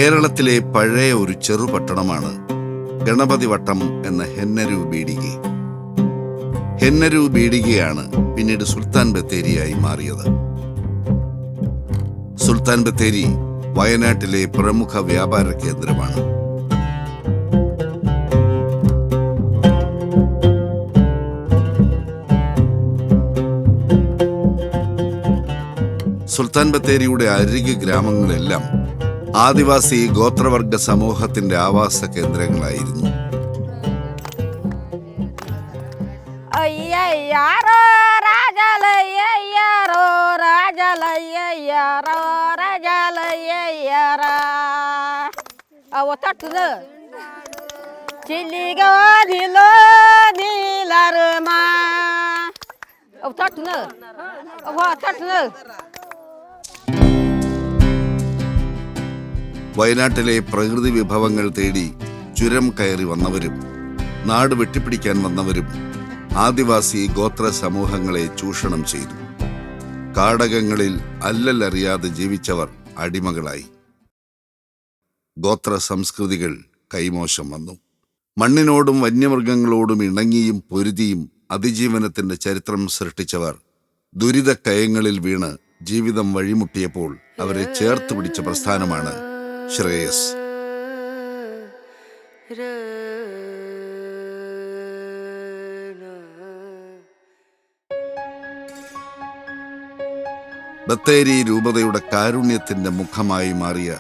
കേരളത്തിലെ പഴയ ഒരു ചെറുപട്ടണമാണ് ഗണപതി വട്ടം എന്ന ഹെന്നരു ബീഡിഗെ. ഹെന്നരു ബീഡിഗെയാണ് പിന്നീട് സുൽത്താൻ ബത്തേരിയായി മാറിയത്. സുൽത്താൻ ബത്തേരി വയനാട്ടിലെ പ്രമുഖ വ്യാപാര കേന്ദ്രമാണ്. സുൽത്താൻ ബത്തേരിയുടെ അരികെ ഗ്രാമങ്ങളെല്ലാം ആദിവാസി ഗോത്രവർഗ സമൂഹത്തിന്റെ ആവാസ കേന്ദ്രങ്ങളായിരുന്നു. വയനാട്ടിലെ പ്രകൃതി വിഭവങ്ങൾ തേടി ചുരം കയറി വന്നവരും നാട് വെട്ടിപ്പിടിക്കാൻ വന്നവരും ആദിവാസി ഗോത്ര സമൂഹങ്ങളെ ചൂഷണം ചെയ്തു. കാടകങ്ങളിൽ അല്ലലറിയാതെ ജീവിച്ചവർ അടിമകളായി. ഗോത്ര സംസ്കൃതികൾ കൈമോശം വന്നു. മണ്ണിനോടും വന്യമൃഗങ്ങളോടും ഇണങ്ങിയും പൊരുതിയും അതിജീവനത്തിന്റെ ചരിത്രം സൃഷ്ടിച്ചവർ ദുരിതക്കയങ്ങളിൽ വീണ് ജീവിതം വഴിമുട്ടിയപ്പോൾ അവരെ ചേർത്ത് പിടിച്ച പ്രസ്ഥാനമാണ് ശ്രേയസ്. ബത്തേരി രൂപതയുടെ കാരുണ്യത്തിന്റെ മുഖമായി മാറിയ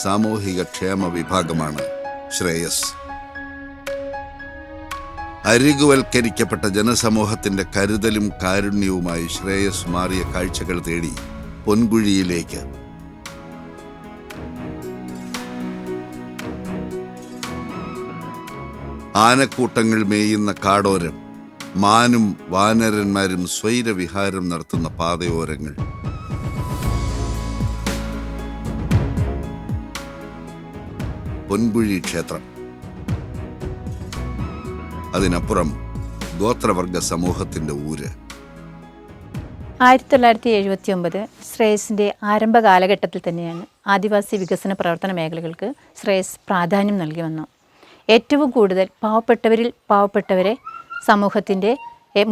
സാമൂഹിക ക്ഷേമ വിഭാഗമാണ് ശ്രേയസ്. അരികുവൽക്കരിക്കപ്പെട്ട ജനസമൂഹത്തിന്റെ കരുതലും കാരുണ്യവുമായി ശ്രേയസ് മാറിയ കാഴ്ചകൾ തേടി പൊൻകുഴിയിലേക്ക്. ആനക്കൂട്ടങ്ങൾ മേയുന്ന കാടോരം, മാനും വാനരന്മാരും സ്വൈരവിഹാരം നടത്തുന്ന പാതയോരങ്ങൾ, പൊൻകുഴി ക്ഷേത്രം, അതിനപ്പുറം ഗോത്രവർഗ സമൂഹത്തിന്റെ ഊര്. 1979 ശ്രേയസിൻ്റെ ആരംഭ കാലഘട്ടത്തിൽ തന്നെയാണ് ആദിവാസി വികസന പ്രവർത്തന മേഖലകൾക്ക് ശ്രേയസ് പ്രാധാന്യം നൽകി വന്നു. ഏറ്റവും കൂടുതൽ പാവപ്പെട്ടവരിൽ പാവപ്പെട്ടവരെ സമൂഹത്തിൻ്റെ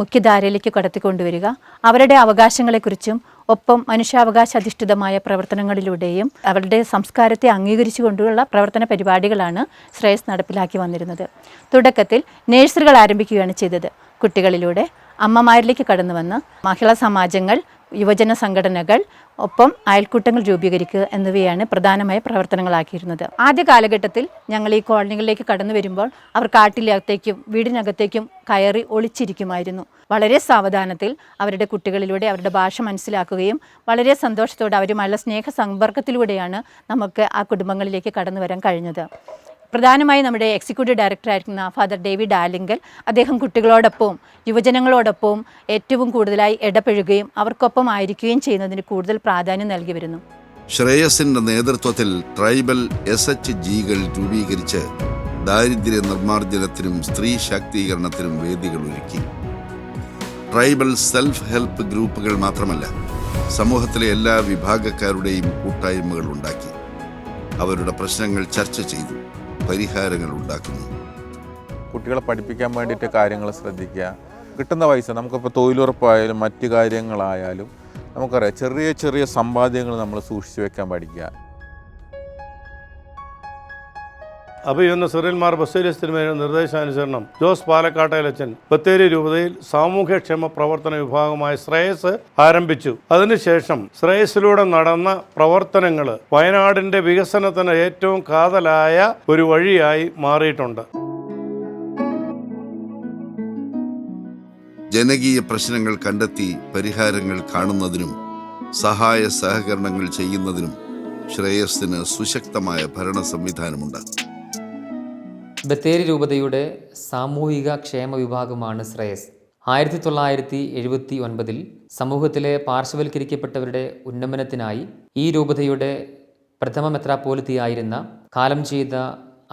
മുഖ്യധാരയിലേക്ക് കടത്തിക്കൊണ്ടുവരിക, അവരുടെ അവകാശങ്ങളെക്കുറിച്ചും ഒപ്പം മനുഷ്യാവകാശ അധിഷ്ഠിതമായ പ്രവർത്തനങ്ങളിലൂടെയും അവരുടെ സംസ്കാരത്തെ അംഗീകരിച്ചുകൊണ്ടുള്ള പ്രവർത്തന പരിപാടികളാണ് ശ്രേയസ് നടപ്പിലാക്കി വന്നിരുന്നത്. തുടക്കത്തിൽ നഴ്സറികൾ ആരംഭിക്കുകയാണ് ചെയ്തത്. കുട്ടികളിലൂടെ അമ്മമാരിലേക്ക് കടന്നു വന്ന് മഹിളാ സമാജങ്ങൾ, യുവജന സംഘടനകൾ, ഒപ്പം അയൽക്കൂട്ടങ്ങൾ രൂപീകരിക്കുക എന്നിവയാണ് പ്രധാനമായ പ്രവർത്തനങ്ങളാക്കിയിരുന്നത്. ആദ്യ കാലഘട്ടത്തിൽ ഞങ്ങൾ ഈ കോളനികളിലേക്ക് കടന്നു വരുമ്പോൾ അവർ കാട്ടിലകത്തേക്കും വീടിനകത്തേക്കും കയറി ഒളിച്ചിരിക്കുമായിരുന്നു. വളരെ സാവധാനത്തിൽ അവരുടെ കുട്ടികളിലൂടെ അവരുടെ ഭാഷ മനസ്സിലാക്കുകയും വളരെ സന്തോഷത്തോടെ അവരുമായുള്ള സ്നേഹ സമ്പർക്കത്തിലൂടെയാണ് നമുക്ക് ആ കുടുംബങ്ങളിലേക്ക് കടന്നു വരാൻ കഴിഞ്ഞത്. പ്രധാനമായും നമ്മുടെ എക്സിക്യൂട്ടീവ് ഡയറക്ടറായിരിക്കുന്ന ഫാദർ ഡേവിഡ് ആലിങ്കൽ അദ്ദേഹം കുട്ടികളോടൊപ്പവും യുവജനങ്ങളോടൊപ്പവും ഏറ്റവും കൂടുതലായി ഇടപഴകുകയും അവർക്കൊപ്പം ആയിരിക്കുകയും ചെയ്യുന്നതിന് കൂടുതൽ പ്രാധാന്യം നൽകി വരുന്നു. ശ്രേയസിന്റെ നേതൃത്വത്തിൽ ട്രൈബൽ SHGകൾ രൂപീകരിച്ച് ദാരിദ്ര്യ നിർമ്മാർജ്ജനത്തിനും സ്ത്രീ ശാക്തീകരണത്തിനും വേദികൾ ഒരുക്കി. ട്രൈബൽ സെൽഫ് ഹെൽപ്പ് ഗ്രൂപ്പുകൾ മാത്രമല്ല, സമൂഹത്തിലെ എല്ലാ വിഭാഗക്കാരുടെയും കൂട്ടായ്മകൾ ഉണ്ടാക്കി. അവരുടെ പ്രശ്നങ്ങൾ ചർച്ച ചെയ്തു, പരിഹാരങ്ങൾ ഉണ്ടാക്കുന്നു. കുട്ടികളെ പഠിപ്പിക്കാൻ വേണ്ടിയിട്ട് കാര്യങ്ങൾ ശ്രദ്ധിക്കുക. കിട്ടുന്ന പൈസ നമുക്കിപ്പോൾ തൊഴിലുറപ്പായാലും മറ്റു കാര്യങ്ങളായാലും നമുക്കറിയാം, ചെറിയ ചെറിയ സമ്പാദ്യങ്ങൾ നമ്മൾ സൂക്ഷിച്ചു വെക്കാൻ പഠിക്കുക. അഭിയുന്ന സിറിൽ മാർ ബസേലിയസ് തിരുമേനിയുടെ നിർദ്ദേശാനുസരണം ജോസ് പാലക്കാട്ടേലച്ചൻ ബത്തേരി രൂപതയിൽ സാമൂഹ്യക്ഷേമ പ്രവർത്തന വിഭാഗമായ ശ്രേയസ് ആരംഭിച്ചു. അതിനുശേഷം ശ്രേയസിലൂടെ നടന്ന പ്രവർത്തനങ്ങൾ വയനാടിന്റെ വികസനത്തിന് ഏറ്റവും കാതലായ ഒരു വഴിയായി മാറിയിട്ടുണ്ട്. ജനകീയ പ്രശ്നങ്ങൾ കണ്ടെത്തി പരിഹാരങ്ങൾ കാണുന്നതിനും സഹായ സഹകരണങ്ങൾ ചെയ്യുന്നതിനും ശ്രേയസിന് സുശക്തമായ ഭരണ സംവിധാനമുണ്ട്. ബത്തേരി രൂപതയുടെ സാമൂഹിക ക്ഷേമ വിഭാഗമാണ് ശ്രേയസ്. 1979 സമൂഹത്തിലെ പാർശ്വവൽക്കരിക്കപ്പെട്ടവരുടെ ഉന്നമനത്തിനായി ഈ രൂപതയുടെ പ്രഥമ മെത്രാപ്പോലിത്തയായിരുന്ന കാലം ചെയ്ത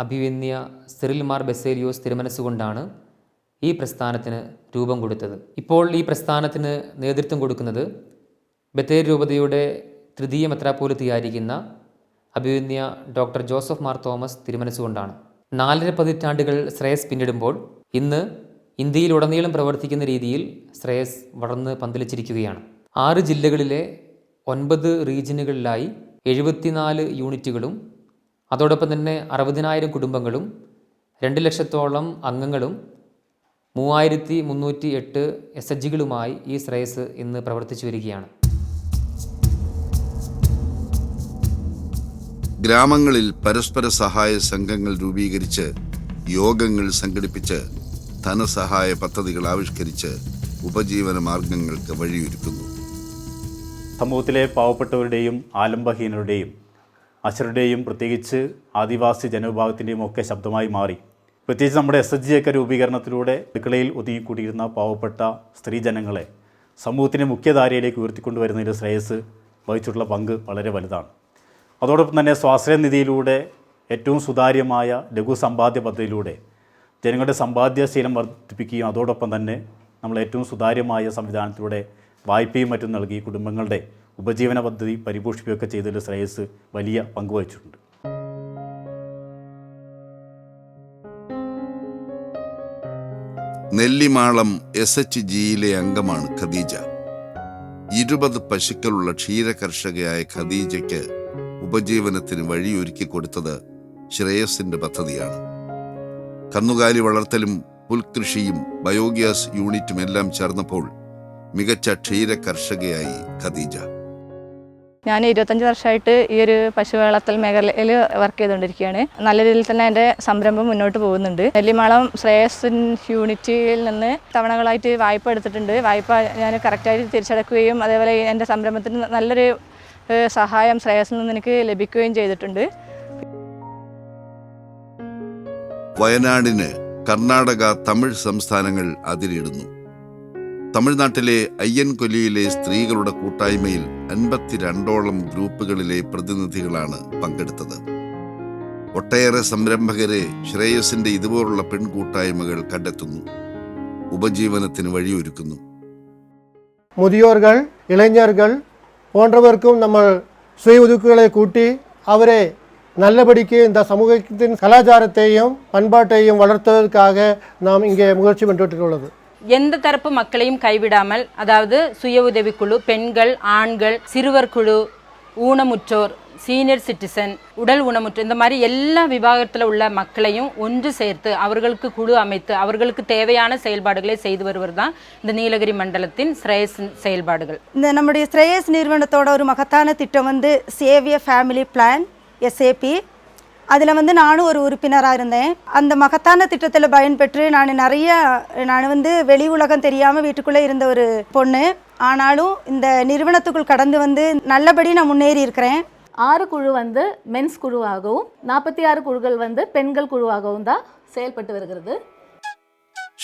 അഭിവന്യ സിറിൽ മാർ ബസേലിയോസ് തിരുമനസ്സുകൊണ്ടാണ് ഈ പ്രസ്ഥാനത്തിന് രൂപം കൊടുത്തത്. ഇപ്പോൾ ഈ പ്രസ്ഥാനത്തിന് നേതൃത്വം കൊടുക്കുന്നത് ബത്തേരി രൂപതയുടെ തൃതീയ മെത്രാപ്പോലിത്തയായിരിക്കുന്ന അഭിവന്യ ഡോക്ടർ ജോസഫ് മാർ തോമസ് തിരുമനസ്സുകൊണ്ടാണ്. 4.5 പതിറ്റാണ്ടുകൾ ശ്രേയസ് പിന്നിടുമ്പോൾ ഇന്ന് ഇന്ത്യയിലുടനീളം പ്രവർത്തിക്കുന്ന രീതിയിൽ ശ്രേയസ് വളർന്ന് പന്തലിച്ചിരിക്കുകയാണ്. 6 ജില്ലകളിലെ 9 റീജിയനുകളിലായി 74 യൂണിറ്റുകളും അതോടൊപ്പം തന്നെ 60,000 കുടുംബങ്ങളും 2 ലക്ഷത്തോളം അംഗങ്ങളും 3,308 SHGകളുമായി ഈ ശ്രേയസ് ഇന്ന് പ്രവർത്തിച്ചു വരികയാണ്. ഗ്രാമങ്ങളിൽ പരസ്പര സഹായ സംഘങ്ങൾ രൂപീകരിച്ച് യോഗങ്ങൾ സംഘടിപ്പിച്ച് ധനസഹായ പദ്ധതികൾ ആവിഷ്കരിച്ച് ഉപജീവന മാർഗങ്ങൾക്ക് വഴിയൊരുക്കുന്നു. സമൂഹത്തിലെ പാവപ്പെട്ടവരുടെയും ആലംബഹീനരുടെയും അശരുടെയും പ്രത്യേകിച്ച് ആദിവാസി ജനവിഭാഗത്തിൻ്റെയും ഒക്കെ ശബ്ദമായി മാറി. പ്രത്യേകിച്ച് നമ്മുടെ SHG ഒക്കെ രൂപീകരണത്തിലൂടെ അടുക്കളയിൽ ഒതുങ്ങിക്കൂടിയിരുന്ന പാവപ്പെട്ട സ്ത്രീജനങ്ങളെ സമൂഹത്തിൻ്റെ മുഖ്യധാരയിലേക്ക് ഉയർത്തിക്കൊണ്ടുവരുന്നതിൽ ശ്രേയസ് വഹിച്ചിട്ടുള്ള പങ്ക് വളരെ വലുതാണ്. അതോടൊപ്പം തന്നെ സ്വാശ്രയ നിധിയിലൂടെ ഏറ്റവും സുതാര്യമായ ലഘു സമ്പാദ്യ പദ്ധതിയിലൂടെ ജനങ്ങളുടെ സമ്പാദ്യശീലം വർദ്ധിപ്പിക്കുകയും അതോടൊപ്പം തന്നെ നമ്മൾ ഏറ്റവും സുതാര്യമായ സംവിധാനത്തിലൂടെ വായ്പയും മറ്റും നൽകി കുടുംബങ്ങളുടെ ഉപജീവന പദ്ധതി പരിപോഷിപ്പിക്കുകയൊക്കെ ചെയ്തതിൽ ശ്രേയസ് വലിയ പങ്ക് വഹിച്ചിട്ടുണ്ട്. നെല്ലിമാളം SHGയിലെ അംഗമാണ് ഖദീജ. 20 പശുക്കളുള്ള ക്ഷീരകർഷകയായ ഖദീജയ്ക്ക് ഉപജീവനത്തിന് വഴിയൊരുക്കി കൊടുത്തത് ശ്രേയസിന്റെ പദ്ധതിയാണ്. കന്നുകാലി വളർത്തലും പുൽകൃഷിയും ബയോഗ്യാസ് യൂണിറ്റും എല്ലാം ചേർന്നപ്പോൾ മികച്ച ക്ഷീര കർഷകയായി ഖദീജ. ഞാൻ 25 വർഷമായിട്ട് ഈ ഒരു പശു വളർത്തൽ മേഖലയിൽ വർക്ക് ചെയ്തുകൊണ്ടിരിക്കുകയാണ്. നല്ല രീതിയിൽ തന്നെ എൻ്റെ സംരംഭം മുന്നോട്ട് പോകുന്നുണ്ട്. നെല്ലിമാളം ശ്രേയസ് യൂണിറ്റിൽ നിന്ന് തവണകളായിട്ട് വായ്പ എടുത്തിട്ടുണ്ട്. വായ്പ ഞാൻ കറക്റ്റായിട്ട് തിരിച്ചടക്കുകയും അതേപോലെ എൻ്റെ സംരംഭത്തിന് നല്ലൊരു സഹായം ശ്രേയസിൽ നിന്ന് എനിക്ക് ലഭിക്കുകയും ചെയ്തിട്ടുണ്ട്. വയനാടിന് കർണാടക, തമിഴ് സംസ്ഥാനങ്ങൾ അതിരിടുന്നു. തമിഴ്നാട്ടിലെ അയ്യൻകൊല്ലിയിലെ സ്ത്രീകളുടെ കൂട്ടായ്മയിൽ 52ഓളം ഗ്രൂപ്പുകളിലെ പ്രതിനിധികളാണ് പങ്കെടുത്തത്. ഒട്ടേറെ സംരംഭകരെ ശ്രേയസിന്റെ ഇതുപോലുള്ള പെൺകൂട്ടായ്മകൾ കണ്ടെത്തുന്നു, ഉപജീവനത്തിന് വഴിയൊരുക്കുന്നു. മുതിയോർകൾ, ഇളഞ്ഞர்கள் போன்றவர்க்கும் நம்ம சுய ஒதுக்குகளை கூட்டி அவரை நல்லபடிக்கு இந்த சமூகத்தின் கலாச்சாரத்தையும் பண்பாட்டையும் வளர்த்ததற்காக நாம் இங்கே முயற்சி பண்ணிட்டுள்ளது. எந்த தரப்பு மக்களையும் கைவிடாமல், அதாவது சுய உதவிக்குழு, பெண்கள், ஆண்கள், சிறுவர் குழு, ஊனமுற்றோர், சீனியர் சிட்டிசன், உடல் ஊனமுற்றோர், இந்த மாதிரி எல்லா விபாகத்தில் உள்ள மக்களையும் ஒன்று சேர்த்து அவர்களுக்கு குழு அமைத்து அவர்களுக்கு தேவையான செயல்பாடுகளை செய்து வருவது தான் இந்த நீலகிரி மண்டலத்தின் ஸ்ரேயஸ் செயல்பாடுகள். இந்த நம்முடைய ஸ்ரேயஸ் நிறுவனத்தோட ஒரு மகத்தான திட்டம் வந்து சேவிய ஃபேமிலி பிளான் SAP. அதில் வந்து நானும் ஒரு உறுப்பினராக இருந்தேன். அந்த மகத்தான திட்டத்தில் பயன்பெற்று நான் வந்து வெளி உலகம் தெரியாமல் வீட்டுக்குள்ளே இருந்த ஒரு பொண்ணு. ஆனாலும் இந்த நிறுவனத்துக்குள் கடந்து வந்து நல்லபடி நான் முன்னேறி இருக்கிறேன். 6 குழு வந்து மென்ஸ் குழுவாகவும் 46 குழுக்கள் வந்து பெண்கள் குழுவாகவும் தான் செயல்பட்டு வருகிறது.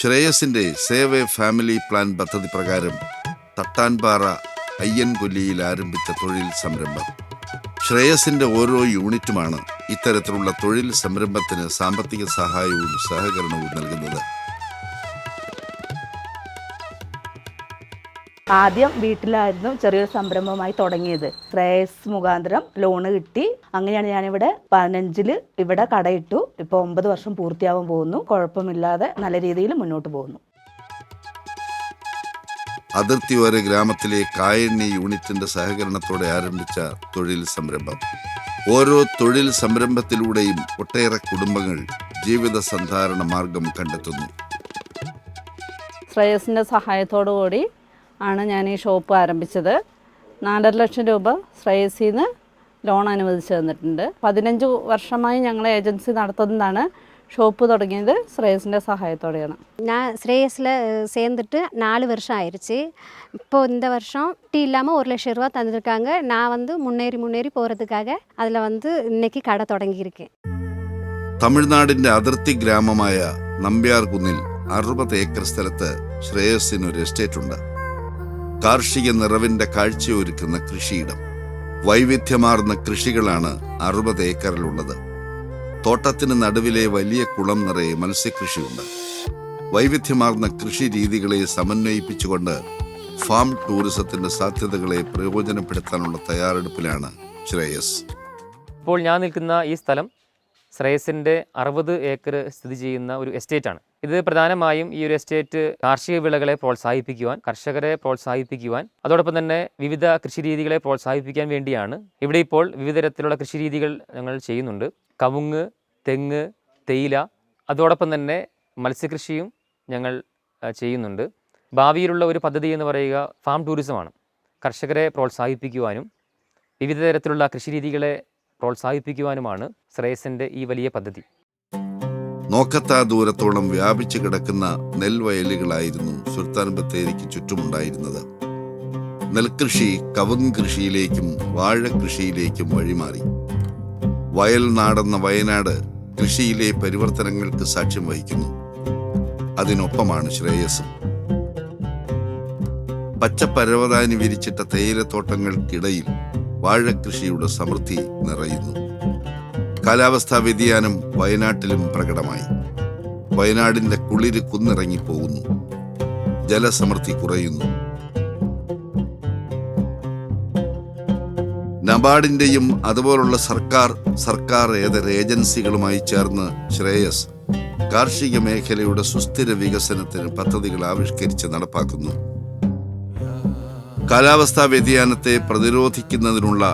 ശ്രേയസിന്റെ സേവ ഫാമിലി പ്ലാൻ പദ്ധതി പ്രകാരം തട്ടാൻപാറ അയ്യൻകൊല്ലിയിൽ ആരംഭിച്ച തൊഴിൽ സംരംഭം. ശ്രേയസിന്റെ ഓരോ യൂണിറ്റുമാണ് ഇത്തരത്തിലുള്ള തൊഴിൽ സംരംഭത്തിന് സാമ്പത്തിക സഹായവും സഹകരണവും നൽകുന്നത്. ആദ്യം വീട്ടിലായിരുന്നു ചെറിയൊരു സംരംഭമായി തുടങ്ങിയത്. ശ്രേയസ് മുഖാന്തരം ലോണ് കിട്ടി. അങ്ങനെയാണ് ഞാനിവിടെ 15-ൽ ഇവിടെ കടയിട്ടു. ഇപ്പോൾ 9 വർഷം പൂർത്തിയാവാൻ പോകുന്നു. കുഴപ്പമില്ലാതെ നല്ല രീതിയിൽ മുന്നോട്ട് പോകുന്നു. അതിർത്തിയോര ഗ്രാമത്തിലെ കായണ്ണി യൂണിറ്റിന്റെ സഹകരണത്തോടെ ആരംഭിച്ച തൊഴിൽ സംരംഭം. ഓരോ തൊഴിൽ സംരംഭത്തിലൂടെയും ഒട്ടേറെ കുടുംബങ്ങൾ ജീവിത സന്ധാരണ മാർഗം കണ്ടെത്തുന്നു. ശ്രേയസിൻ്റെ സഹായത്തോടു കൂടി ആണ് ഞാൻ ഈ ഷോപ്പ് ആരംഭിച്ചത്. 4.5 ലക്ഷം രൂപ ശ്രേയസിൽ നിന്ന് ലോൺ അനുവദിച്ചു തന്നിട്ടുണ്ട്. 15 വർഷമായി ഞങ്ങൾ ഏജൻസി നടത്തുന്നതാണ്. ஷோப்பு தொடங்கியது ஸ்ரேயஸிൻ്റെ சகாயத்தோடைയാണ്. நான் ஸ்ரேயஸில் சேர்ந்துட்டு 4 வருஷம் ஆயிடுச்சு. இப்போது இந்த வருஷம் டீ இல்லாமல் 1 லட்சம் ரூபா தந்துருக்காங்க. நான் வந்து முன்னேறி போகிறதுக்காக அதில் வந்து இன்னைக்கு கடை தொடங்கியிருக்கேன். തമിഴ്നാടിന്റെ അതിർത്തി ഗ്രാമമായ നമ്പ്യാർകുന്നിൽ 60 ഏക്കർ സ്ഥലത്ത് ശ്രേയസിനൊരു എസ്റ്റേറ്റ് ഉണ്ട്. കാർഷിക നിറവിന്റെ കാഴ്ചയൊരുക്കുന്ന കൃഷിയിടം. വൈവിധ്യമാർന്ന കൃഷികളാണ് 60 ഏക്കറിലുള്ളത്. തോട്ടത്തിന് നടുവിലെ വലിയ കുളം നിറയെ മത്സ്യകൃഷിയുണ്ട്. വൈവിധ്യമാർന്ന കൃഷി രീതികളെ സമന്വയിപ്പിച്ചുകൊണ്ട് ഫാം ടൂറിസത്തിന്റെ സാധ്യതകളെ പ്രയോജനപ്പെടുത്താനുള്ള തയ്യാറെടുപ്പിലാണ് ശ്രേയസ്. ഇപ്പോൾ ഞാൻ നിൽക്കുന്ന ഈ സ്ഥലം ശ്രേയസിൻ്റെ 60 ഏക്കർ സ്ഥിതി ചെയ്യുന്ന ഒരു എസ്റ്റേറ്റാണ്. ഇത് പ്രധാനമായും ഈ ഒരു എസ്റ്റേറ്റ് കാർഷിക വിളകളെ പ്രോത്സാഹിപ്പിക്കുവാൻ, കർഷകരെ പ്രോത്സാഹിപ്പിക്കുവാൻ, അതോടൊപ്പം തന്നെ വിവിധ കൃഷിരീതികളെ പ്രോത്സാഹിപ്പിക്കാൻ വേണ്ടിയാണ്. ഇവിടെ ഇപ്പോൾ വിവിധ തരത്തിലുള്ള കൃഷിരീതികൾ ഞങ്ങൾ ചെയ്യുന്നുണ്ട്. കവുങ്ങ്, തെങ്ങ്, തേയില, അതോടൊപ്പം തന്നെ മത്സ്യകൃഷിയും ഞങ്ങൾ ചെയ്യുന്നുണ്ട്. ഭാവിയിലുള്ള ഒരു പദ്ധതി എന്ന് പറയുക ഫാം ടൂറിസമാണ്. കർഷകരെ പ്രോത്സാഹിപ്പിക്കുവാനും വിവിധ തരത്തിലുള്ള കൃഷിരീതികളെ പ്രോത്സാഹിപ്പിക്കുവാനുമാണ് ശ്രേയസിൻ്റെ ഈ വലിയ പദ്ധതി. നോക്കത്താ ദൂരത്തോളം വ്യാപിച്ചു കിടക്കുന്ന നെൽവയലുകളായിരുന്നു സുൽത്താൻ ബത്തേരിക്ക് ചുറ്റുമുണ്ടായിരുന്നത്. നെൽകൃഷി കവുങ്ങ് കൃഷിയിലേക്കും വാഴ കൃഷിയിലേക്കും വഴിമാറി. വയൽ നാടെന്ന വയനാട് കൃഷിയിലെ പരിവർത്തനങ്ങൾക്ക് സാക്ഷ്യം വഹിക്കുന്നു. അതിനൊപ്പമാണ് ശ്രേയസും. പച്ചപ്പരവതാനി വിരിച്ചിട്ട തേയിലത്തോട്ടങ്ങൾക്കിടയിൽ വാഴക്കൃഷിയുടെ സമൃദ്ധി നിറയുന്നു. കാലാവസ്ഥാ വ്യതിയാനം വയനാട്ടിലും പ്രകടമായി. വയനാടിന്റെ കുളിര് കുന്നിറങ്ങിപ്പോകുന്നു. ജലസമൃദ്ധി കുറയുന്നു. നബാർഡിന്റെയും അതുപോലുള്ള സർക്കാർ ഏതര ഏജൻസികളുമായി ചേർന്ന് ശ്രേയസ് കാർഷിക മേഖലയുടെ സുസ്ഥിര വികസനത്തിന് പദ്ധതികൾ ആവിഷ്കരിച്ച് നടപ്പാക്കുന്നു. കാലാവസ്ഥാ വ്യതിയാനത്തെ പ്രതിരോധിക്കുന്നതിനുള്ള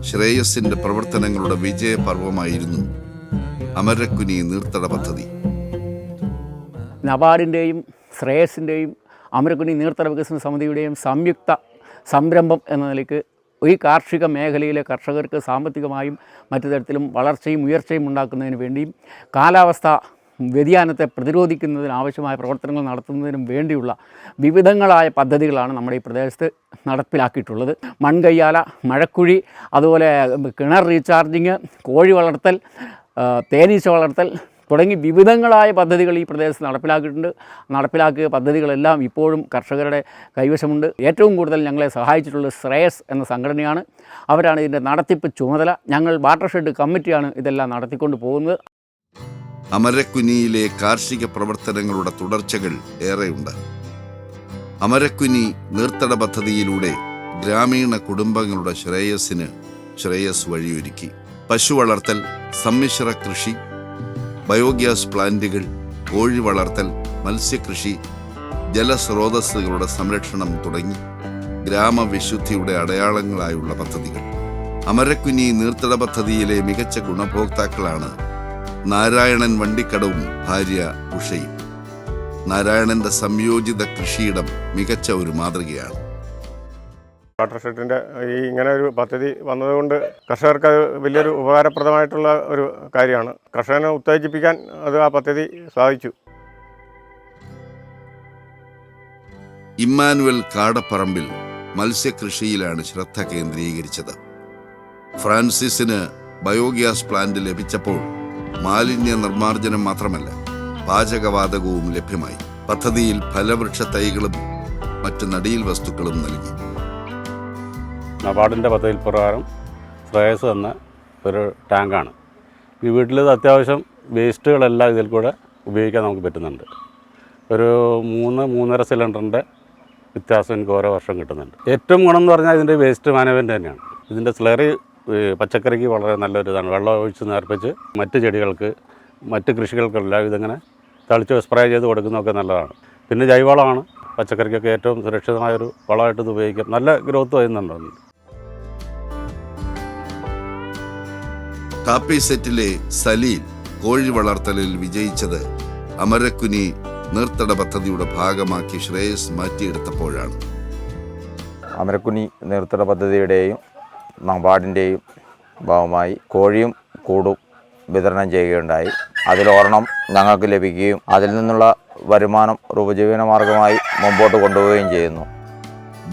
ശ്രേയസിന്റെ പ്രവർത്തനങ്ങളുടെ വിജയപർവമായിരുന്നു അമരക്കുനി നീർത്തട പദ്ധതി. നബാർഡിൻ്റെയും ശ്രേയസിൻ്റെയും അമരക്കുനി നീർത്തട വികസന സമിതിയുടെയും സംയുക്ത സംരംഭം എന്ന നിലയ്ക്ക് ഈ കാർഷിക മേഖലയിലെ കർഷകർക്ക് സാമ്പത്തികമായും മറ്റു തരത്തിലും വളർച്ചയും ഉയർച്ചയും ഉണ്ടാക്കുന്നതിന് വേണ്ടിയും കാലാവസ്ഥ വ്യതിയാനത്തെ പ്രതിരോധിക്കുന്നതിനാവശ്യമായ പ്രവർത്തനങ്ങൾ നടത്തുന്നതിനും വേണ്ടിയുള്ള വിവിധങ്ങളായ പദ്ധതികളാണ് നമ്മുടെ ഈ പ്രദേശത്ത് നടപ്പിലാക്കിയിട്ടുള്ളത്. മൺകയ്യാല, മഴക്കുഴി, അതുപോലെ കിണർ റീചാർജിങ്, കോഴി വളർത്തൽ, തേനീച്ച വളർത്തൽ തുടങ്ങി വിവിധങ്ങളായ പദ്ധതികൾ ഈ പ്രദേശത്ത് നടപ്പിലാക്കിയിട്ടുണ്ട്. നടപ്പിലാക്കിയ പദ്ധതികളെല്ലാം ഇപ്പോഴും കർഷകരുടെ കൈവശമുണ്ട്. ഏറ്റവും കൂടുതൽ ഞങ്ങളെ സഹായിച്ചിട്ടുള്ളത് ശ്രേയസ് എന്ന സംഘടനയാണ്. അവരാണ് ഇതിൻ്റെ നടത്തിപ്പ് ചുമതല. ഞങ്ങൾ വാട്ടർഷെഡ് കമ്മിറ്റിയാണ് ഇതെല്ലാം നടത്തിക്കൊണ്ട് പോകുന്നത്. അമരക്കുനിയിലെ കാർഷിക പ്രവർത്തനങ്ങളുടെ തുടർച്ചകൾ ഏറെയുണ്ട്. അമരക്കുനി നീർത്തട പദ്ധതിയിലൂടെ ഗ്രാമീണ കുടുംബങ്ങളുടെ ശ്രേയസ് വഴിയൊരുക്കി. പശു വളർത്തൽ, സമ്മിശ്ര കൃഷി, ബയോഗ്യാസ് പ്ലാന്റുകൾ, കോഴി വളർത്തൽ, മത്സ്യകൃഷി, ജലസ്രോതസ്സുകളുടെ സംരക്ഷണം തുടങ്ങി ഗ്രാമവിശുദ്ധിയുടെ അടയാളങ്ങളായുള്ള പദ്ധതികൾ. അമരക്കുനി നീർത്തട പദ്ധതിയിലെ മികച്ച ഗുണഭോക്താക്കളാണ് നാരായണൻ വണ്ടിക്കടവും ഭാര്യ ഉഷയും. നാരായണന്റെ സംയോജിത കൃഷിയിടം മികച്ച ഒരു മാതൃകയാണ്. വാട്ടർഷെഡിൻ്റെ ഇങ്ങനെ ഒരു പദ്ധതി വന്നതുകൊണ്ട് കർഷകർക്ക് അത് വലിയൊരു ഉപകാരപ്രദമായിട്ടുള്ള ഒരു കാര്യമാണ്. കർഷകനെ ഉത്തേജിപ്പിക്കാൻ ആ പദ്ധതി സാധിച്ചു. ഇമ്മാനുവൽ കാടപ്പറമ്പിൽ മത്സ്യകൃഷിയിലാണ് ശ്രദ്ധ കേന്ദ്രീകരിച്ചത്. ഫ്രാൻസിസിന് ബയോഗ്യാസ് പ്ലാന്റ് ലഭിച്ചപ്പോൾ മാലിന്യ നിർമ്മാർജ്ജനം മാത്രമല്ല, പാചകവാതകവും ലഭ്യമായി. പദ്ധതിയിൽ ഫലവൃക്ഷ തൈകളും മറ്റ് നടീൽ വസ്തുക്കളും നൽകി. നബാർഡിൻ്റെ പദ്ധതി പ്രകാരം ശ്രേയസ് എന്ന ഒരു ടാങ്കാണ്. ഈ വീട്ടിൽ അത്യാവശ്യം വേസ്റ്റുകളെല്ലാം ഇതിൽ കൂടെ ഉപയോഗിക്കാൻ നമുക്ക് പറ്റുന്നുണ്ട്. ഒരു 3-3.5 സിലിണ്ടറിൻ്റെ വ്യത്യാസം എനിക്ക് ഓരോ വർഷം കിട്ടുന്നുണ്ട്. ഏറ്റവും ഗുണം എന്ന് പറഞ്ഞാൽ ഇതിൻ്റെ വേസ്റ്റ് മാനേജ്മെൻറ്റ് തന്നെയാണ്. ഇതിൻ്റെ സ്ലറി പച്ചക്കറിക്ക് വളരെ നല്ലൊരു ഇതാണ്. വെള്ളം ഒഴിച്ച് നേർപ്പിച്ച് മറ്റ് ചെടികൾക്ക്, മറ്റ് കൃഷികൾക്കെല്ലാം ഇതിങ്ങനെ തളിച്ച് സ്പ്രേ ചെയ്ത് കൊടുക്കുന്നതൊക്കെ നല്ലതാണ്. പിന്നെ ജൈവവളമാണ് പച്ചക്കറിക്കൊക്കെ ഏറ്റവും സുരക്ഷിതമായൊരു വളമായിട്ട് ഇത് ഉപയോഗിക്കാം. നല്ല ഗ്രോത്ത് വരുന്നുണ്ട്. കാപ്പി സെറ്റിലെ സലീൽ കോഴി വളർത്തലിൽ വിജയിച്ചത് അമരക്കുനി നീർത്തട പദ്ധതിയുടെ ഭാഗമാക്കി ശ്രേയസ് മാറ്റിയെടുത്തപ്പോഴാണ്. അമരക്കുനി നീർത്തട പദ്ധതിയുടെയും നബാർഡിൻ്റെയും ഭാഗമായി കോഴിയും കൂടും വിതരണം ചെയ്യുകയുണ്ടായി. അതിലൊരെണ്ണം ഞങ്ങൾക്ക് ലഭിക്കുകയും അതിൽ നിന്നുള്ള വരുമാനം ഒരു ഉപജീവന മാർഗമായി മുമ്പോട്ട് കൊണ്ടുപോവുകയും ചെയ്യുന്നു.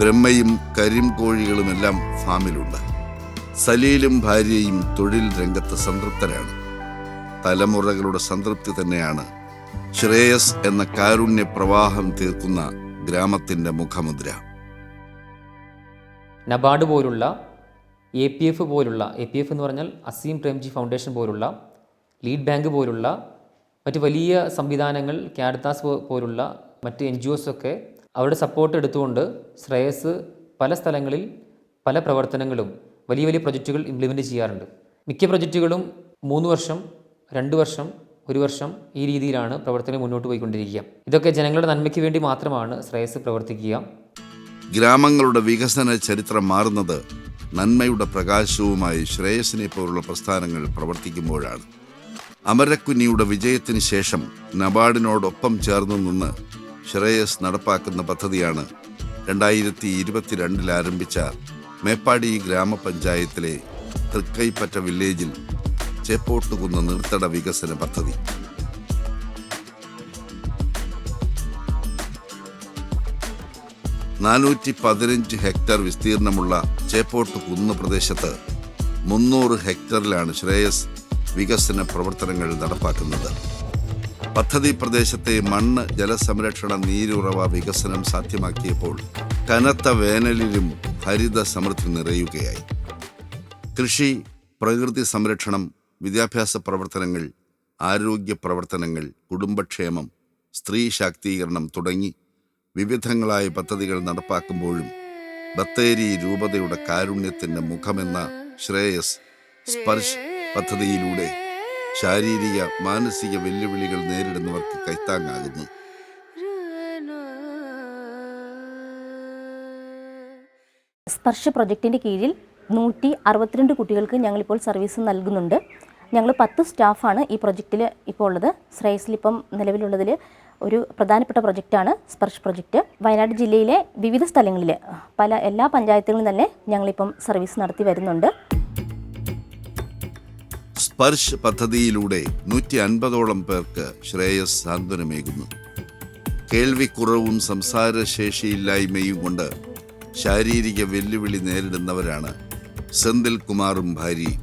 ബ്രഹ്മയും കരിംകോഴികളുമെല്ലാം ഫാമിലുണ്ട്. സലീലും ഭാര്യയും തൊഴിൽ രംഗത്ത് സംതൃപ്തരാണ്. തലമുറകളുടെ സംതൃപ്തി തന്നെയാണ് ശ്രേയസ് എന്ന കാരുണ്യ പ്രവാഹം തീർക്കുന്ന ഗ്രാമത്തിൻ്റെ മുഖമുദ്ര. നബാർഡ് പോലുള്ള APF പോലുള്ള, APF എന്ന് പറഞ്ഞാൽ അസീം പ്രേംജി ഫൗണ്ടേഷൻ പോലുള്ള, ലീഡ് ബാങ്ക് പോലുള്ള മറ്റ് വലിയ സംവിധാനങ്ങൾ, ക്യാരിത്താസ് പോലുള്ള മറ്റ് NGOs ഒക്കെ അവരുടെ സപ്പോർട്ട് എടുത്തുകൊണ്ട് ശ്രേയസ് പല സ്ഥലങ്ങളിൽ പല പ്രവർത്തനങ്ങളും വലിയ വലിയ പ്രൊജക്റ്റുകൾ ഇംപ്ലിമെൻറ്റ് ചെയ്യാറുണ്ട്. മിക്ക പ്രൊജക്റ്റുകളും 3 വർഷം, 2 വർഷം, 1 വർഷം ഈ രീതിയിലാണ് പ്രവർത്തനം മുന്നോട്ട് പോയിക്കൊണ്ടിരിക്കുക. ഇതൊക്കെ ജനങ്ങളുടെ നന്മയ്ക്ക് വേണ്ടി മാത്രമാണ് ശ്രേയസ് പ്രവർത്തിക്കുക. ഗ്രാമങ്ങളുടെ വികസന ചരിത്രം മാറുന്നത് നന്മയുടെ പ്രകാശവുമായി ശ്രേയസിനെ പോലുള്ള പ്രസ്ഥാനങ്ങൾ പ്രവർത്തിക്കുമ്പോഴാണ്. അമരക്കുഞ്ഞിയുടെ വിജയത്തിന് ശേഷം നബാർഡിനോടൊപ്പം ചേർന്ന് നിന്ന് ശ്രേയസ് നടപ്പാക്കുന്ന പദ്ധതിയാണ് 2022 ആരംഭിച്ച മേപ്പാടി ഗ്രാമപഞ്ചായത്തിലെ തൃക്കൈപ്പറ്റ വില്ലേജിൽ ചേപ്പോട്ടുകുന്ന് നീർത്തട വികസന പദ്ധതി. $415 ഹെക്ടർ വിസ്തീർണമുള്ള ചേപ്പോട്ടുകുന്ന് പ്രദേശത്ത് 300 ഹെക്ടറിലാണ് ശ്രേയസ് വികസന പ്രവർത്തനങ്ങൾ നടപ്പാക്കുന്നത്. പദ്ധതി പ്രദേശത്തെ മണ്ണ് ജലസംരക്ഷണ നീരുറവ വികസനം സാധ്യമാക്കിയപ്പോൾ കനത്ത വേനലിലും ഹരിത സമൃദ്ധി നിറയുകയായി. കൃഷി, പ്രകൃതി സംരക്ഷണം, വിദ്യാഭ്യാസ പ്രവർത്തനങ്ങൾ, ആരോഗ്യ പ്രവർത്തനങ്ങൾ, കുടുംബക്ഷേമം, സ്ത്രീ ശാക്തീകരണം തുടങ്ങി വിവിധങ്ങളായ പദ്ധതികൾ നടപ്പാക്കുമ്പോഴും ബത്തേരി രൂപതയുടെ കാരുണ്യത്തിൻ്റെ മുഖമെന്ന ശ്രേയസ് സ്പർശ് പദ്ധതിയിലൂടെ ശാരീരിക മാനസിക വെല്ലുവിളികൾ നേരിടുന്നവർക്ക് കൈത്താങ്ങാകുന്നു. സ്പർശ് പ്രൊജക്റ്റിൻ്റെ കീഴിൽ 162 കുട്ടികൾക്ക് ഞങ്ങളിപ്പോൾ സർവീസ് നൽകുന്നുണ്ട്. ഞങ്ങൾ 10 സ്റ്റാഫാണ് ഈ പ്രൊജക്റ്റിൽ ഇപ്പോൾ ഉള്ളത്. ശ്രേയസിലിപ്പം നിലവിലുള്ളതിൽ ഒരു പ്രധാനപ്പെട്ട പ്രൊജക്റ്റാണ് സ്പർശ് പ്രൊജക്റ്റ്. വയനാട് ജില്ലയിലെ വിവിധ സ്ഥലങ്ങളിൽ എല്ലാ പഞ്ചായത്തുകളിലും തന്നെ ഞങ്ങളിപ്പം സർവീസ് നടത്തി വരുന്നുണ്ട്. സ്പർശ് പദ്ധതിയിലൂടെ 150ഓളം പേർക്ക് ശ്രേയസ് സാന്ത്വനമേകുന്നു. കേൾവിക്കുറവും സംസാരശേഷിയില്ലായ്മയും കൊണ്ട് ശാരീരിക വെല്ലുവിളി നേരിടുന്നവരാണ് സെന്തിൽ കുമാറും ഭാര്യയും.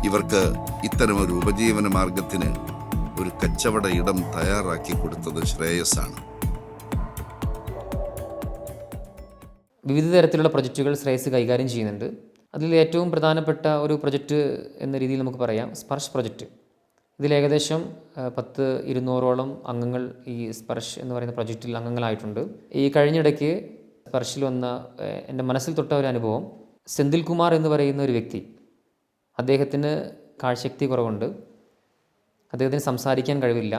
ഇവർക്ക് ഇത്തരമൊരു ഉപജീവന മാർഗത്തിന് ഒരു കച്ചവട ഇടം തയ്യാറാക്കി കൊടുത്തത് ശ്രേയസാണ്. വിവിധ തരത്തിലുള്ള പ്രൊജക്റ്റുകൾ ശ്രേയസ് കൈകാര്യം ചെയ്യുന്നുണ്ട്. അതിൽ ഏറ്റവും പ്രധാനപ്പെട്ട ഒരു പ്രൊജക്റ്റ് എന്ന രീതിയിൽ നമുക്ക് പറയാം സ്പർശ് പ്രൊജക്റ്റ്. ഇതിൽ ഏകദേശം 200ഓളം അംഗങ്ങൾ ഈ സ്പർശ് എന്ന് പറയുന്ന പ്രൊജക്റ്റിൽ അംഗങ്ങളായിട്ടുണ്ട്. ഈ കഴിഞ്ഞിടയ്ക്ക് സ്പർശിൽ വന്ന എൻ്റെ മനസ്സിൽ തൊട്ട ഒരു അനുഭവം, സെന്തിൽ കുമാർ എന്ന് പറയുന്ന ഒരു വ്യക്തി, അദ്ദേഹത്തിന് കാഴ്ചശക്തി കുറവുണ്ട്, അദ്ദേഹത്തിന് സംസാരിക്കാൻ കഴിവില്ല,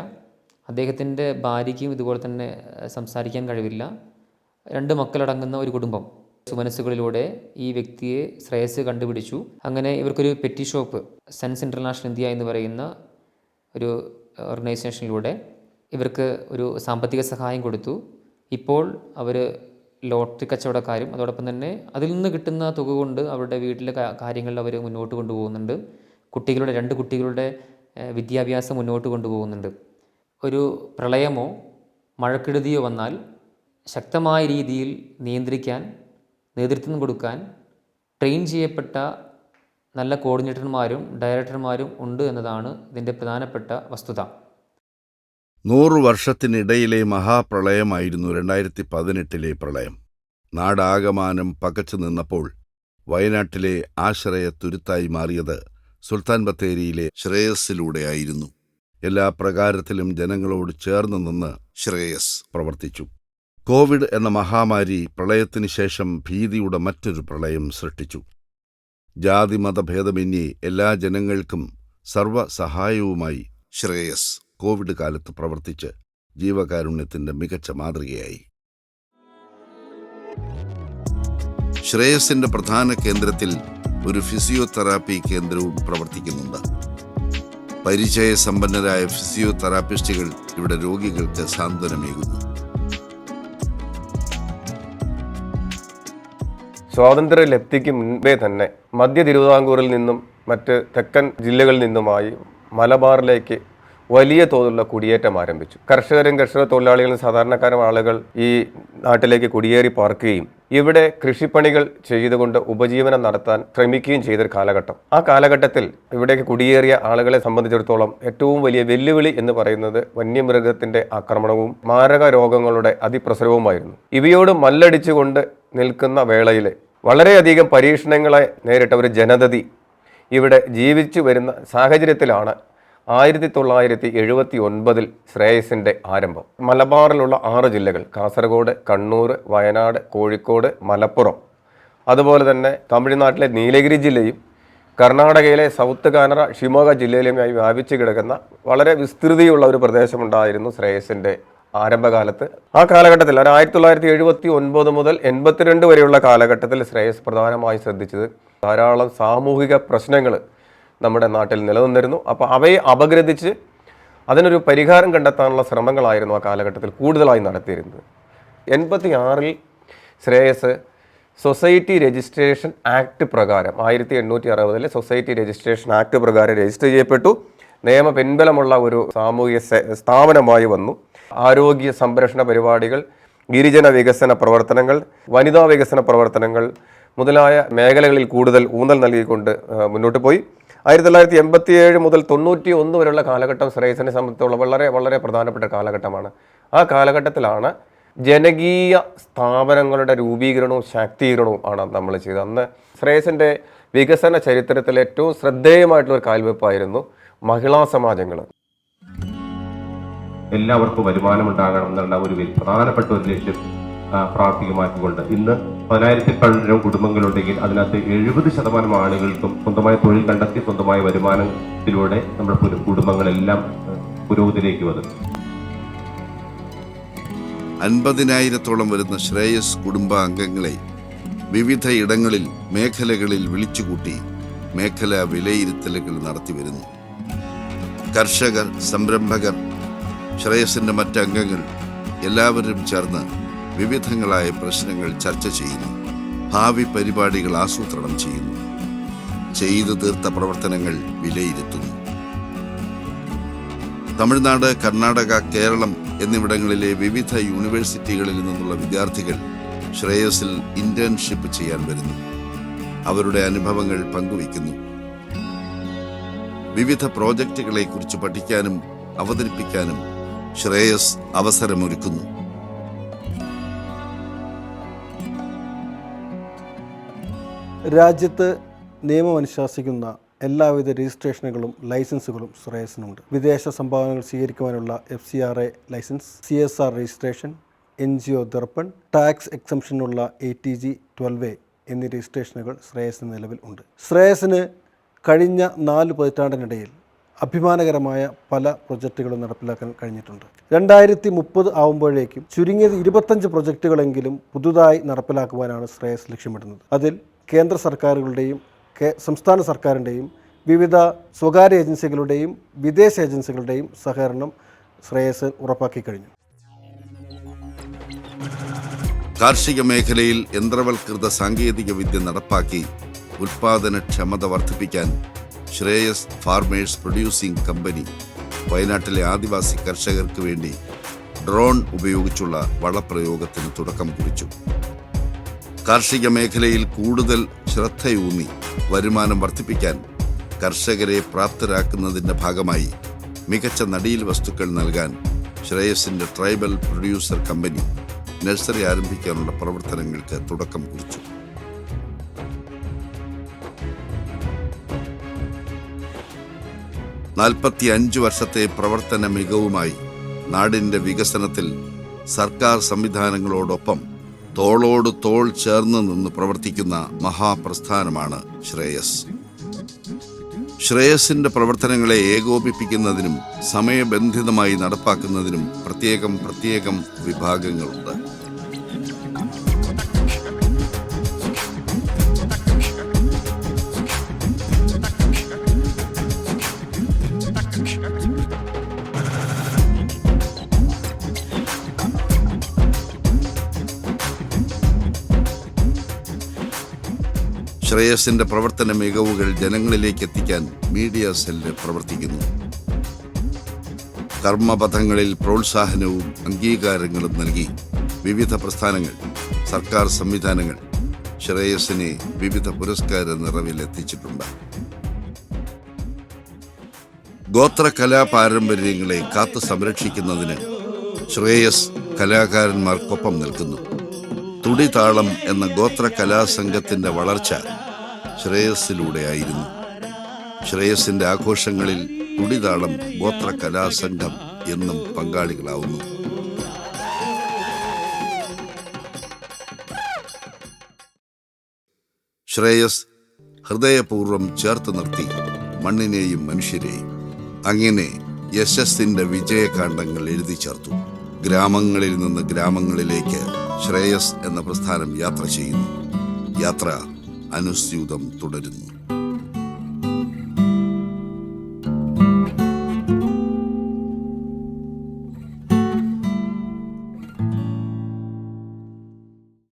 അദ്ദേഹത്തിൻ്റെ ഭാര്യയ്ക്കും ഇതുപോലെ തന്നെ സംസാരിക്കാൻ കഴിവില്ല. 2 മക്കളടങ്ങുന്ന ഒരു കുടുംബം. സുമനസ്സുകളിലൂടെ ഈ വ്യക്തിയെ ശ്രേയസ് കണ്ടുപിടിച്ചു. അങ്ങനെ ഇവർക്കൊരു petty shop, sense international India എന്ന് പറയുന്ന ഒരു ഓർഗനൈസേഷനിലൂടെ ഇവർക്ക് ഒരു സാമ്പത്തിക സഹായം കൊടുത്തു. ഇപ്പോൾ അവർ ലോട്ടറി കച്ചവടക്കാരും അതോടൊപ്പം തന്നെ അതിൽ നിന്ന് കിട്ടുന്ന തുക കൊണ്ട് അവരുടെ വീട്ടിലെ കാര്യങ്ങളിൽ അവർ മുന്നോട്ട് കൊണ്ടുപോകുന്നുണ്ട്. 2 കുട്ടികളുടെ വിദ്യാഭ്യാസം മുന്നോട്ട് കൊണ്ടുപോകുന്നുണ്ട്. ഒരു പ്രളയമോ മഴക്കെടുതിയോ വന്നാൽ ശക്തമായ രീതിയിൽ നിയന്ത്രിക്കാൻ, നേതൃത്വം കൊടുക്കാൻ ട്രെയിൻ ചെയ്യപ്പെട്ട നല്ല കോർഡിനേറ്റർമാരും ഡയറക്ടർമാരും ഉണ്ട് എന്നതാണ് ഇതിൻ്റെ പ്രധാനപ്പെട്ട വസ്തുത. 100 വർഷത്തിനിടയിലെ മഹാപ്രളയമായിരുന്നു 2018 പ്രളയം. നാടാകമാനം പകച്ചു നിന്നപ്പോൾ വയനാട്ടിലെ ആശ്രയ തുരുത്തായി മാറിയത് സുൽത്താൻ ബത്തേരിയിലെ ശ്രേയസിലൂടെയായിരുന്നു. എല്ലാ പ്രകാരത്തിലും ജനങ്ങളോട് ചേർന്ന് നിന്ന് ശ്രേയസ് പ്രവർത്തിച്ചു. കോവിഡ് എന്ന മഹാമാരി പ്രളയത്തിന് ശേഷം ഭീതിയുടെ മറ്റൊരു പ്രളയം സൃഷ്ടിച്ചു. ജാതിമതഭേദമന്യേ എല്ലാ ജനങ്ങൾക്കും സർവ്വസഹായവുമായി ശ്രേയസ് കോവിഡ് കാലത്ത് പ്രവർത്തിച്ച് ജീവകാരുണ്യത്തിൻ്റെ മികച്ച മാതൃകയായി. ശ്രേയസിൻ്റെ പ്രധാന കേന്ദ്രത്തിൽ ഒരു ഫിസിയോതെറാപ്പി കേന്ദ്രവും പ്രവർത്തിക്കുന്നുണ്ട്. പരിചയസമ്പന്നരായ ഫിസിയോതെറാപ്പിസ്റ്റുകൾ ഇവിടെ രോഗികൾക്ക് സാന്ത്വനമേകുന്നു. സ്വാതന്ത്ര്യലബ്ധിക്ക് മുൻപേ തന്നെ മധ്യ തിരുവിതാംകൂറിൽ നിന്നും മറ്റ് തെക്കൻ ജില്ലകളിൽ നിന്നുമായി മലബാറിലേക്ക് വലിയ തോതിലുള്ള കുടിയേറ്റം ആരംഭിച്ചു. കർഷകരും കർഷക തൊഴിലാളികളും സാധാരണക്കാരും ആളുകൾ ഈ നാട്ടിലേക്ക് കുടിയേറി പാർക്കുകയും ഇവിടെ കൃഷിപ്പണികൾ ചെയ്തുകൊണ്ട് ഉപജീവനം നടത്താൻ ശ്രമിക്കുകയും ചെയ്തൊരു കാലഘട്ടം. ആ കാലഘട്ടത്തിൽ ഇവിടേക്ക് കുടിയേറിയ ആളുകളെ സംബന്ധിച്ചിടത്തോളം ഏറ്റവും വലിയ വെല്ലുവിളി എന്ന് പറയുന്നത് വന്യമൃഗത്തിൻ്റെ ആക്രമണവും മാരക രോഗങ്ങളുടെ അതിപ്രസരവുമായിരുന്നു. ഇവയോട് മല്ലടിച്ചുകൊണ്ട് നിൽക്കുന്ന വേളയിൽ വളരെയധികം പരീക്ഷണങ്ങളെ നേരിട്ട ഒരു ജനതതി ഇവിടെ ജീവിച്ചു വരുന്ന സാഹചര്യത്തിലാണ് 1979 ശ്രേയസിൻ്റെ ആരംഭം. മലബാറിലുള്ള 6 ജില്ലകൾ, കാസർഗോഡ്, കണ്ണൂർ, വയനാട്, കോഴിക്കോട്, മലപ്പുറം, അതുപോലെ തന്നെ തമിഴ്നാട്ടിലെ നീലഗിരി ജില്ലയും കർണാടകയിലെ സൗത്ത് കാനറ ഷിമോഗ ജില്ലയിലുമായി വ്യാപിച്ചു കിടക്കുന്ന വളരെ വിസ്തൃതിയുള്ള ഒരു പ്രദേശമുണ്ടായിരുന്നു ശ്രേയസിൻ്റെ ആരംഭകാലത്ത്. ആ കാലഘട്ടത്തിൽ 1979 മുതൽ 82 വരെയുള്ള കാലഘട്ടത്തിൽ ശ്രേയസ് പ്രധാനമായി ശ്രദ്ധിച്ചത് ധാരാളം സാമൂഹിക പ്രശ്നങ്ങൾ നമ്മുടെ നാട്ടിൽ നിലനിന്നിരുന്നു. അപ്പോൾ അവയെ അപഗ്രഥിച്ച് അതിനൊരു പരിഹാരം കണ്ടെത്താനുള്ള ശ്രമങ്ങളായിരുന്നു ആ കാലഘട്ടത്തിൽ കൂടുതലായി നടത്തിയിരുന്നത്. 86 ശ്രേയസ് സൊസൈറ്റി രജിസ്ട്രേഷൻ ആക്ട് പ്രകാരം 1860 സൊസൈറ്റി രജിസ്ട്രേഷൻ ആക്ട് പ്രകാരം രജിസ്റ്റർ ചെയ്യപ്പെട്ടു. നിയമ പിൻബലമുള്ള ഒരു സാമൂഹിക സ്ഥാപനമായി വന്നു. ആരോഗ്യ സംരക്ഷണ പരിപാടികൾ, ഗിരിജന വികസന പ്രവർത്തനങ്ങൾ, വനിതാ വികസന പ്രവർത്തനങ്ങൾ മുതലായ മേഖലകളിൽ കൂടുതൽ ഊന്നൽ നൽകിക്കൊണ്ട് മുന്നോട്ട് പോയി. 1987 മുതൽ 91 വരെയുള്ള കാലഘട്ടം ശ്രേയസിനെ സംബന്ധിച്ചുള്ള വളരെ വളരെ പ്രധാനപ്പെട്ട കാലഘട്ടമാണ്. ആ കാലഘട്ടത്തിലാണ് ജനകീയ സ്ഥാപനങ്ങളുടെ രൂപീകരണവും ശാക്തീകരണവും ആണ് നമ്മൾ ചെയ്തത്. അന്ന് ശ്രേയസിൻ്റെ വികസന ചരിത്രത്തിൽ ഏറ്റവും ശ്രദ്ധേയമായിട്ടുള്ള ഒരു കാൽവെപ്പായിരുന്നു മഹിളാ സമാജങ്ങൾ. എല്ലാവർക്കും വരുമാനമുണ്ടാകണം എന്നുള്ള ഒരു പ്രധാനപ്പെട്ട ഒരു ലക്ഷ്യം പ്രാവർത്തികമാക്കിക്കൊണ്ട് ഇന്ന് 10,000 കുടുംബങ്ങളുണ്ടെങ്കിൽ അതിനകത്ത് 70% ആളുകൾക്കും സ്വന്തമായ തൊഴിൽ കണ്ടെത്തി സ്വന്തമായ വരുമാനത്തിലൂടെ നമ്മുടെ കുടുംബങ്ങളെല്ലാം പുരോഗതിയിലേക്ക് വന്നു. 50,000-ഓളം വരുന്ന ശ്രേയസ് കുടുംബാംഗങ്ങളെ വിവിധ ഇടങ്ങളിൽ മേഖലകളിൽ വിളിച്ചുകൂട്ടി മേഖലാ വിലയിരുത്തലുകൾ നടത്തിവരുന്നു. കർഷകർ, സംരംഭകർ, ശ്രേയസിൻ്റെ മറ്റംഗങ്ങൾ എല്ലാവരും ചേർന്ന് വിവിധങ്ങളായ പ്രശ്നങ്ങൾ ചർച്ച ചെയ്യുന്നു. ഭാവി പരിപാടികൾ ആസൂത്രണം ചെയ്യുന്നു. ചെയ്തു തീർത്ത പ്രവർത്തനങ്ങൾ വിലയിരുത്തുന്നു. തമിഴ്നാട്, കർണാടക, കേരളം എന്നിവിടങ്ങളിലെ വിവിധ യൂണിവേഴ്സിറ്റികളിൽ നിന്നുള്ള വിദ്യാർത്ഥികൾ ശ്രേയസിൽ ഇന്റേൺഷിപ്പ് ചെയ്യാൻ വരുന്നു. അവരുടെ അനുഭവങ്ങൾ പങ്കുവയ്ക്കുന്നു. വിവിധ പ്രോജക്റ്റുകളെ കുറിച്ച് പഠിക്കാനും അവതരിപ്പിക്കാനും ശ്രേയസ് അവസരമൊരുക്കുന്നു. രാജ്യത്ത് നിയമം അനുശാസിക്കുന്ന എല്ലാവിധ രജിസ്ട്രേഷനുകളും ലൈസൻസുകളും ശ്രേയസിനുണ്ട്. വിദേശ സംഭാവനകൾ സ്വീകരിക്കുവാനുള്ള FCRA licence, CSR registration, NGO Darpan, tax എക്സംഷനുള്ള ATG 12A എന്നീ രജിസ്ട്രേഷനുകൾ ശ്രേയസിന് നിലവിൽ ഉണ്ട്. ശ്രേയസിന് കഴിഞ്ഞ 4 പതിറ്റാണ്ടിനിടയിൽ അഭിമാനകരമായ പല പ്രൊജക്റ്റുകളും നടപ്പിലാക്കാൻ കഴിഞ്ഞിട്ടുണ്ട്. 2030 ആവുമ്പോഴേക്കും ചുരുങ്ങിയത് 25 പ്രൊജക്റ്റുകളെങ്കിലും പുതുതായി നടപ്പിലാക്കുവാനാണ് ശ്രേയസ് ലക്ഷ്യമിടുന്നത്. അതിൽ കേന്ദ്ര സർക്കാരുകളുടെയും സംസ്ഥാന സർക്കാരിൻ്റെയും വിവിധ സ്വകാര്യ ഏജൻസികളുടെയും വിദേശ ഏജൻസികളുടെയും സഹകരണം ശ്രേയസ് ഉറപ്പാക്കി കഴിഞ്ഞു. കാർഷിക മേഖലയിൽ യന്ത്രവൽകൃത സാങ്കേതിക വിദ്യ നടപ്പാക്കി ഉൽപാദനക്ഷമത വർദ്ധിപ്പിക്കാൻ ശ്രേയസ് ഫാർമേഴ്സ് പ്രൊഡ്യൂസിംഗ് കമ്പനി വയനാട്ടിലെ ആദിവാസി കർഷകർക്ക് വേണ്ടി ഡ്രോൺ ഉപയോഗിച്ചുള്ള വളപ്രയോഗത്തിന് തുടക്കം കുറിച്ചു. കാർഷിക മേഖലയിൽ കൂടുതൽ ശ്രദ്ധയൂന്നി വരുമാനം വർദ്ധിപ്പിക്കാൻ കർഷകരെ പ്രാപ്തരാക്കുന്നതിൻ്റെ ഭാഗമായി മികച്ച നടീൽ വസ്തുക്കൾ നൽകാൻ ശ്രേയസിൻ്റെ ട്രൈബൽ പ്രൊഡ്യൂസർ കമ്പനി നഴ്സറി ആരംഭിക്കാനുള്ള പ്രവർത്തനങ്ങൾക്ക് തുടക്കം കുറിച്ചു. നാൽപ്പത്തിയഞ്ച് വർഷത്തെ പ്രവർത്തന മികവുമായി നാടിൻ്റെ വികസനത്തിൽ സർക്കാർ സംവിധാനങ്ങളോടൊപ്പം തോളോട് തോൾ ചേർന്ന് നിന്ന് പ്രവർത്തിക്കുന്ന മഹാപ്രസ്ഥാനമാണ് ശ്രേയസ്. ശ്രേയസിന്റെ പ്രവർത്തനങ്ങളെ ഏകോപിപ്പിക്കുന്നതിനും സമയബന്ധിതമായി നടപ്പാക്കുന്നതിനും പ്രത്യേകം വിഭാഗങ്ങളുണ്ട്. ശ്രേയസിന്റെ പ്രവർത്തന മികവുകൾ ജനങ്ങളിലേക്ക് എത്തിക്കാൻ മീഡിയ സെല്ല് പ്രവർത്തിക്കുന്നു. കർമ്മപഥങ്ങളിൽ പ്രോത്സാഹനവും അംഗീകാരങ്ങളും നൽകി വിവിധ പ്രസ്ഥാനങ്ങൾ, സർക്കാർ സംവിധാനങ്ങൾ ശ്രേയസിനെ വിവിധ പുരസ്കാര നിറവിലെത്തിച്ചിട്ടുണ്ട്. ഗോത്ര കലാ പാരമ്പര്യങ്ങളെ കാത്തു സംരക്ഷിക്കുന്നതിന് ശ്രേയസ് കലാകാരന്മാർക്കൊപ്പം നിൽക്കുന്നു. തുടിതാളം എന്ന ഗോത്ര കലാസംഘത്തിന്റെ വളർച്ച ശ്രേയസിലൂടെയായിരുന്നു. ശ്രേയസിന്റെ ആഘോഷങ്ങളിൽ തുടിതാളം ഗോത്ര കലാസംഘം എന്നും പങ്കാളികളാവുന്നു. ശ്രേയസ് ഹൃദയപൂർവ്വം ചേർത്ത് നിർത്തി മണ്ണിനെയും മനുഷ്യരെയും. അങ്ങനെ യശസ്സിന്റെ വിജയകാണ്ഡങ്ങൾ എഴുതി ചേർത്തു. ഗ്രാമങ്ങളിൽ നിന്ന് ഗ്രാമങ്ങളിലേക്ക് ശ്രേയസ് എന്ന പ്രസ്ഥാനം യാത്ര ചെയ്യുന്നു. യാത്ര അനുസ്യൂതം തുടരുന്നു.